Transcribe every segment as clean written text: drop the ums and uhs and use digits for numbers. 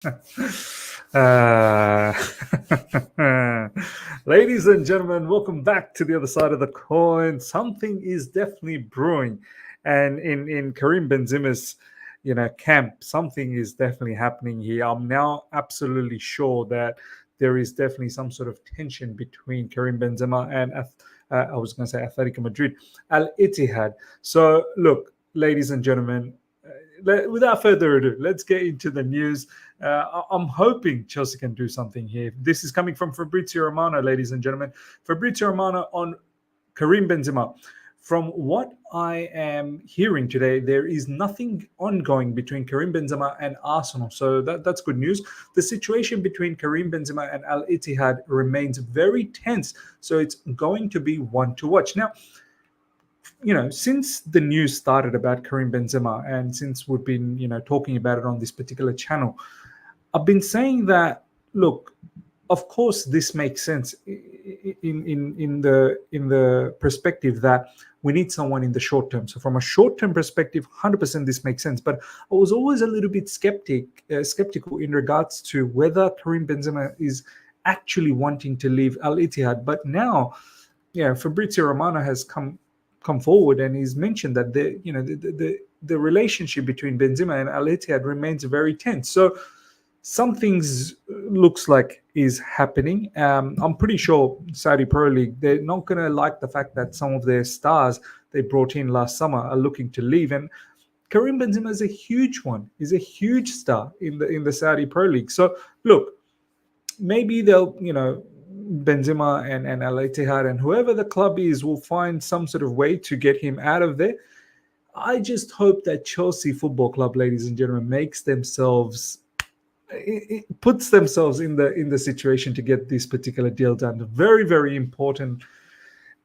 Uh, Ladies and gentlemen, welcome back to the other side of the coin. Something is definitely brewing, and in Karim Benzema's, camp, something is definitely happening here. I'm now absolutely sure that there is definitely some sort of tension between Karim Benzema and I was going to say Atletico Madrid, Al Ittihad. So, look, ladies and gentlemen, without further ado, let's get into the news. I'm hoping Chelsea can do something here. This is coming from Fabrizio Romano, ladies and gentlemen. Fabrizio Romano on Karim Benzema. From what I am hearing today, there is nothing ongoing between Karim Benzema and Arsenal. So that's good news. The situation between Karim Benzema and Al Ittihad remains very tense. So it's going to be one to watch. Now, since the news started about Karim Benzema and since we've been, talking about it on this particular channel, I've been saying that, look, of course, this makes sense in the perspective that we need someone in the short term. So from a short term perspective, 100% this makes sense. But I was always a little bit skeptical in regards to whether Karim Benzema is actually wanting to leave Al Ittihad. But now, yeah, Fabrizio Romano has come forward and he's mentioned that the relationship between Benzema and Al Ittihad remains very tense. So something's looks like is happening. I'm pretty sure Saudi Pro League, they're not going to like the fact that some of their stars they brought in last summer are looking to leave, and Karim Benzema is a huge one. He's a huge star in the Saudi Pro League. So look, maybe they'll, Benzema and Al Ittihad and whoever the club is will find some sort of way to get him out of there. I just hope that Chelsea Football Club, ladies and gentlemen, makes themselves it puts themselves in the situation to get this particular deal done. Very, very important,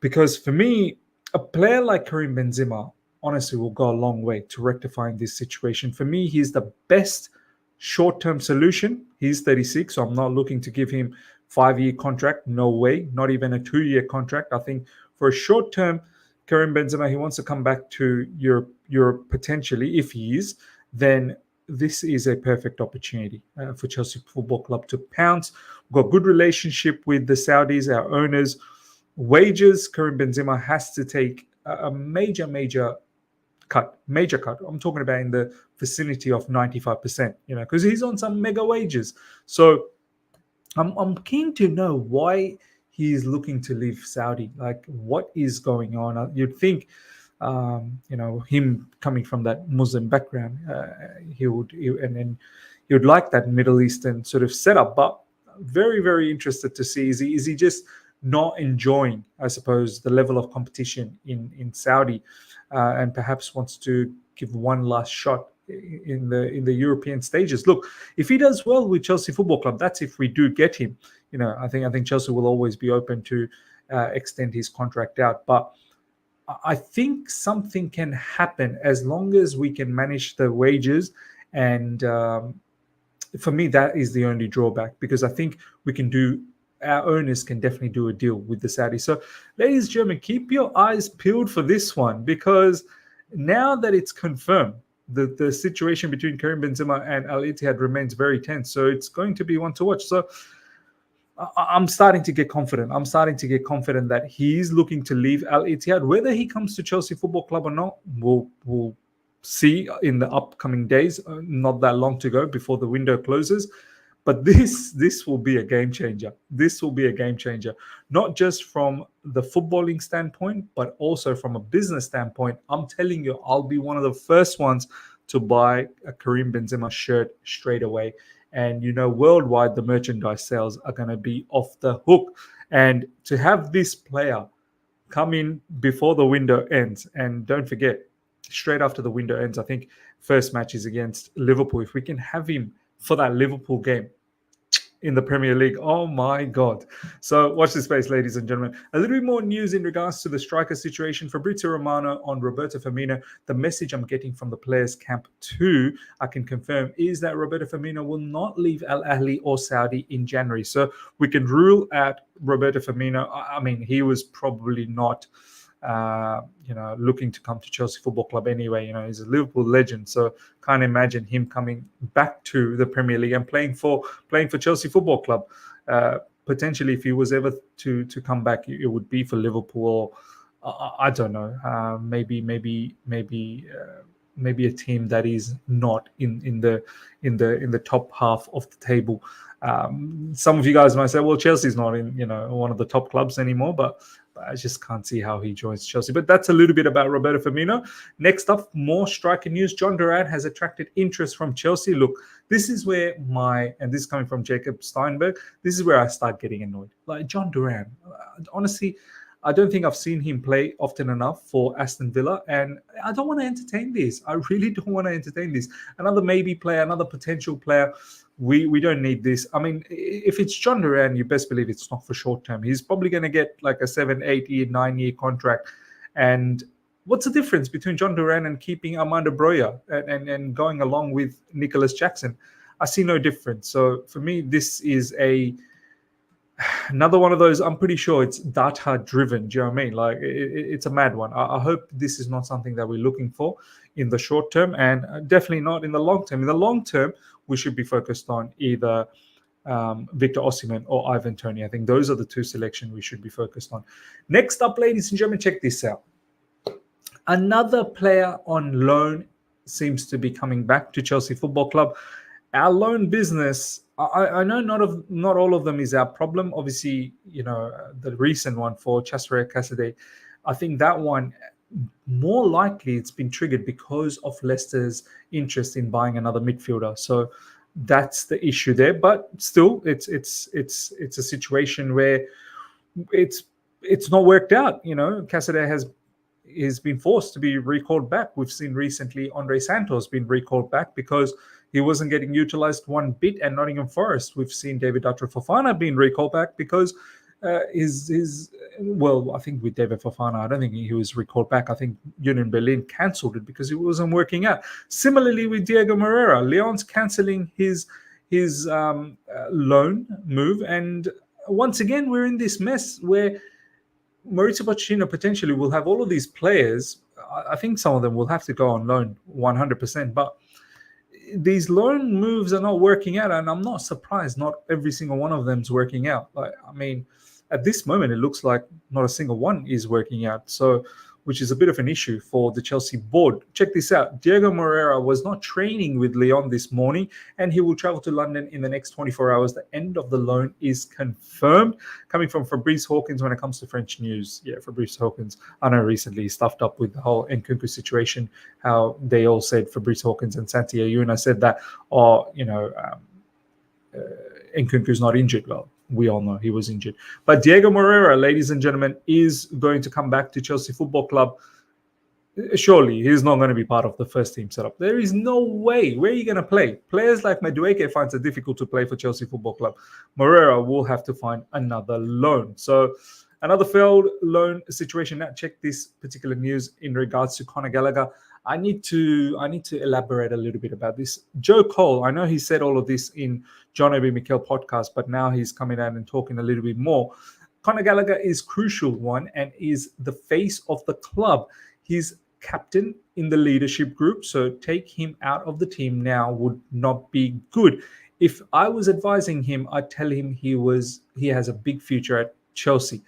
because for me, a player like Karim Benzema honestly will go a long way to rectifying this situation. For me, he's the best short-term solution. He's 36, so I'm not looking to give him 5-year contract. No way. Not even a 2-year contract. I think for a short term, Karim Benzema, he wants to come back to Europe potentially. If he is, then this is a perfect opportunity for Chelsea Football Club to pounce. We've got good relationship with the Saudis, our owners. Wages, Karim Benzema has to take a major cut. I'm talking about in the vicinity of 95%, because he's on some mega wages. So I'm keen to know why he's looking to leave Saudi. Like, what is going on? You'd think, him coming from that Muslim background, and then he would like that Middle Eastern sort of setup. But very, very interested to see, is he just not enjoying, I suppose, the level of competition in Saudi, and perhaps wants to give one last shot in the European stages. Look, if he does well with Chelsea Football Club, that's if we do get him. I think Chelsea will always be open to extend his contract out. But I think something can happen as long as we can manage the wages. And for me, that is the only drawback, because I think our owners can definitely do a deal with the Saudis. So, ladies and gentlemen, keep your eyes peeled for this one, because now that it's confirmed, the situation between Karim Benzema and Al Ittihad remains very tense. So it's going to be one to watch. So I'm starting to get confident. I'm starting to get confident that he's looking to leave Al Ittihad. Whether he comes to Chelsea Football Club or not, we'll see in the upcoming days. Not that long to go before the window closes. But this will be a game changer. This will be a game changer, not just from the footballing standpoint, but also from a business standpoint. I'm telling you, I'll be one of the first ones to buy a Karim Benzema shirt straight away. And worldwide, the merchandise sales are going to be off the hook. And to have this player come in before the window ends, and don't forget, straight after the window ends, I think first match is against Liverpool. If we can have him for that Liverpool game in the Premier League, oh my God. So watch this space, ladies and gentlemen. A little bit more news in regards to the striker situation. Fabrizio Romano on Roberto Firmino. The message I'm getting from the players' camp too, I can confirm, is that Roberto Firmino will not leave Al Ahly or Saudi in January. So we can rule out Roberto Firmino. I mean, he was probably not looking to come to Chelsea Football Club anyway. He's a Liverpool legend, so can't imagine him coming back to the Premier League and playing for Chelsea Football Club. Potentially, if he was ever to come back, it would be for Liverpool, or I don't know, maybe a team that is not in the top half of the table. Some of you guys might say, well, Chelsea's not in one of the top clubs anymore, but I just can't see how he joins Chelsea. But that's a little bit about Roberto Firmino. Next up, more striker news. John Duran has attracted interest from Chelsea. Look, this is where and this is coming from Jacob Steinberg, this is where I start getting annoyed. Like, John Duran, honestly, I don't think I've seen him play often enough for Aston Villa, and I don't want to entertain this. I really don't want to entertain this. Another maybe player, another potential player. We don't need this. I mean, if it's John Duran, you best believe it's not for short term. He's probably going to get like a 7, 8 year, 9 year contract. And what's the difference between John Duran and keeping Armando Broja and going along with Nicholas Jackson? I see no difference. So for me, this is another one of those. I'm pretty sure it's data driven. Do you know what I mean? Like, it's a mad one. I hope this is not something that we're looking for in the short term, and definitely not in the long term. In the long term, we should be focused on either Victor Osimhen or Ivan Toney. I think those are the two selections we should be focused on. Next up, ladies and gentlemen, check this out. Another player on loan seems to be coming back to Chelsea Football Club. Our loan business, I know not all of them is our problem. Obviously, the recent one for Chasserea Cassidy, I think that one, more likely it's been triggered because of Leicester's interest in buying another midfielder. So that's the issue there. But still, it's a situation where it's not worked out. Cassidy has been forced to be recalled back. We've seen recently Andre Santos being recalled back because he wasn't getting utilized one bit at Nottingham Forest. We've seen David Fofana being recalled back because I think with David Fofana, I don't think he was recalled back. I think Union Berlin cancelled it because it wasn't working out. Similarly with Diego Moreira, Lyon's cancelling his loan move, and once again we're in this mess where Mauricio Pochettino potentially will have all of these players. I think some of them will have to go on loan 100%, but these loan moves are not working out, and I'm not surprised not every single one of them is working out. At this moment, it looks like not a single one is working out. So, which is a bit of an issue for the Chelsea board. Check this out. Diego Moreira was not training with Lyon this morning, and he will travel to London in the next 24 hours. The end of the loan is confirmed. Coming from Fabrice Hawkins when it comes to French news. Yeah, Fabrice Hawkins. I know recently he stuffed up with the whole Nkunku situation, how they all said Fabrice Hawkins and Santi Ayuna said that, Nkunku's not injured. Well, we all know he was injured. But Diego Moreira, ladies and gentlemen, is going to come back to Chelsea Football Club. Surely he's not going to be part of the first team setup. There is no way. Where are you going to play? Players like Madueke finds it difficult to play for Chelsea Football Club. Moreira will have to find another loan. So another failed loan situation. Now check this particular news in regards to Conor Gallagher. I need to elaborate a little bit about this. Joe Cole, I know he said all of this in John Obi Mikel podcast, but now he's coming out and talking a little bit more. Conor Gallagher is crucial one and is the face of the club. He's captain in the leadership group, so take him out of the team now would not be good. If I was advising him, I'd tell him he has a big future at Chelsea.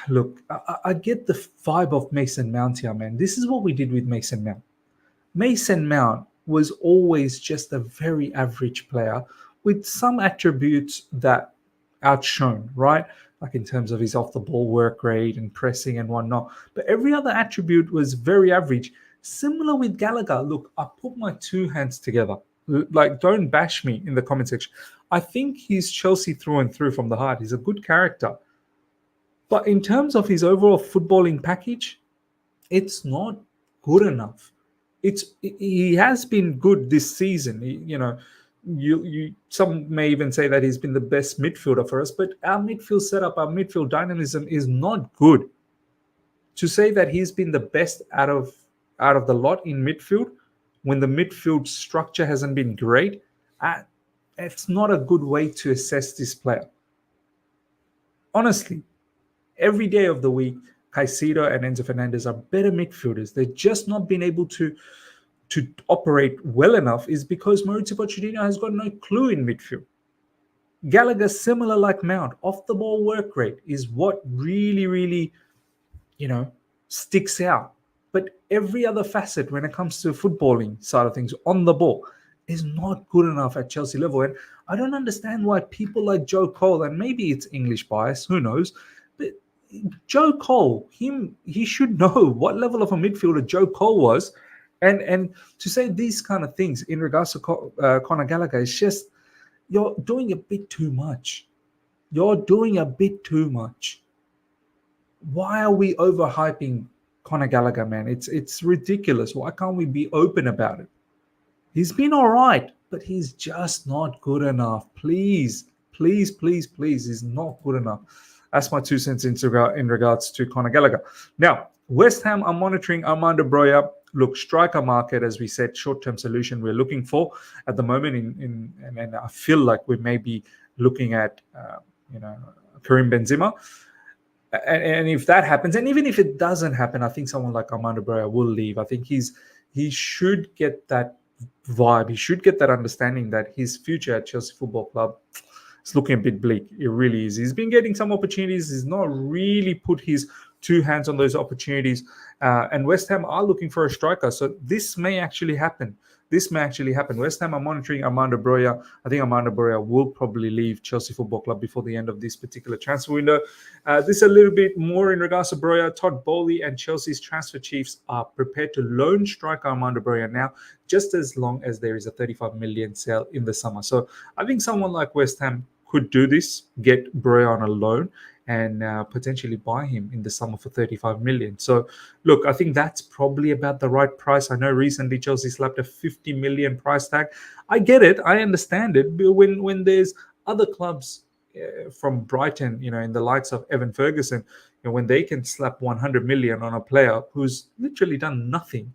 Look, I get the vibe of Mason Mount here, man. This is what we did with Mason Mount. Mason Mount was always just a very average player with some attributes that outshone, right? Like in terms of his off-the-ball work rate and pressing and whatnot. But every other attribute was very average. Similar with Gallagher. Look, I put my two hands together. Like, don't bash me in the comment section. I think he's Chelsea through and through from the heart. He's a good character. But in terms of his overall footballing package, it's not good enough. He has been good this season. Some may even say that he's been the best midfielder for us, but our midfield setup, our midfield dynamism is not good. To say that he's been the best out of the lot in midfield when the midfield structure hasn't been great, it's not a good way to assess this player. Honestly, every day of the week, Caicedo and Enzo Fernandez are better midfielders. They've just not been able to operate well enough is because Maurizio Pochettino has got no clue in midfield. Gallagher, similar like Mount, off the ball work rate is what really, really, sticks out. But every other facet when it comes to footballing side of things on the ball is not good enough at Chelsea level. And I don't understand why people like Joe Cole, and maybe it's English bias, who knows, but Joe Cole, he should know what level of a midfielder Joe Cole was. And to say these kind of things in regards to Conor Gallagher is just, you're doing a bit too much. You're doing a bit too much. Why are we overhyping Conor Gallagher, man? It's ridiculous. Why can't we be open about it? He's been all right, but he's just not good enough. Please, please, please, please, he's not good enough. That's my 2 cents in regards to Conor Gallagher. Now, West Ham are monitoring Armando Broja. Look, striker market, as we said, short-term solution we're looking for at the moment. And I feel like we may be looking at, Karim Benzema. And if that happens, and even if it doesn't happen, I think someone like Armando Broja will leave. I think he should get that vibe. He should get that understanding that his future at Chelsea Football Club is looking a bit bleak. It really is. He's been getting some opportunities. He's not really put his 2 hands on those opportunities. And West Ham are looking for a striker. So this may actually happen. West Ham are monitoring Armando Broja. I think Armando Broja will probably leave Chelsea Football Club before the end of this particular transfer window. This is a little bit more in regards to Broja. Todd Boehly and Chelsea's transfer chiefs are prepared to loan striker Armando Broja now, just as long as there is a 35 million sale in the summer. So I think someone like West Ham could do this, get Broja on a loan, and potentially buy him in the summer for 35 million. So, look, I think that's probably about the right price. I know recently Chelsea slapped a 50 million price tag. I get it. I understand it. But when there's other clubs from Brighton, in the likes of Evan Ferguson, when they can slap 100 million on a player who's literally done nothing,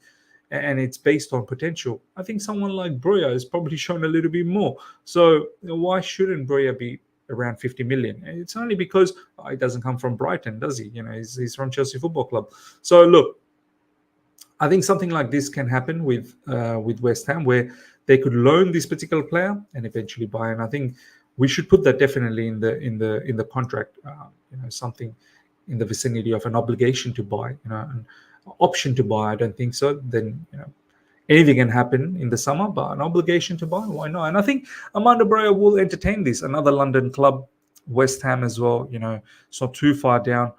and it's based on potential, I think someone like Broja has probably shown a little bit more. So why shouldn't Broja be around 50 million? It's only because he doesn't come from Brighton, does he? He's from Chelsea Football Club. So look, I think something like this can happen with West Ham, where they could loan this particular player and eventually buy. And I think we should put that definitely in the contract. Something in the vicinity of an obligation to buy, an option to buy. I don't think so. Then anything can happen in the summer, but an obligation to buy, why not? And I think Armando Broja will entertain this. Another London club, West Ham as well. It's not too far down.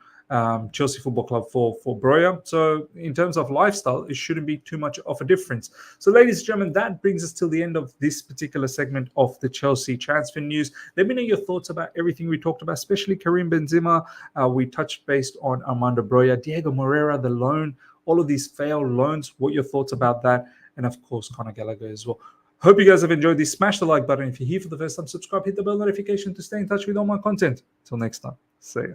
Chelsea Football Club for Broja. So in terms of lifestyle, it shouldn't be too much of a difference. So ladies and gentlemen, that brings us till the end of this particular segment of the Chelsea transfer news. Let me know your thoughts about everything we talked about, especially Karim Benzema. We touched based on Armando Broja, Diego Moreira, the loan, all of these failed loans. What are your thoughts about that? And of course, Conor Gallagher as well. Hope you guys have enjoyed this. Smash the like button. If you're here for the first time, subscribe, hit the bell notification to stay in touch with all my content. Till next time, see ya.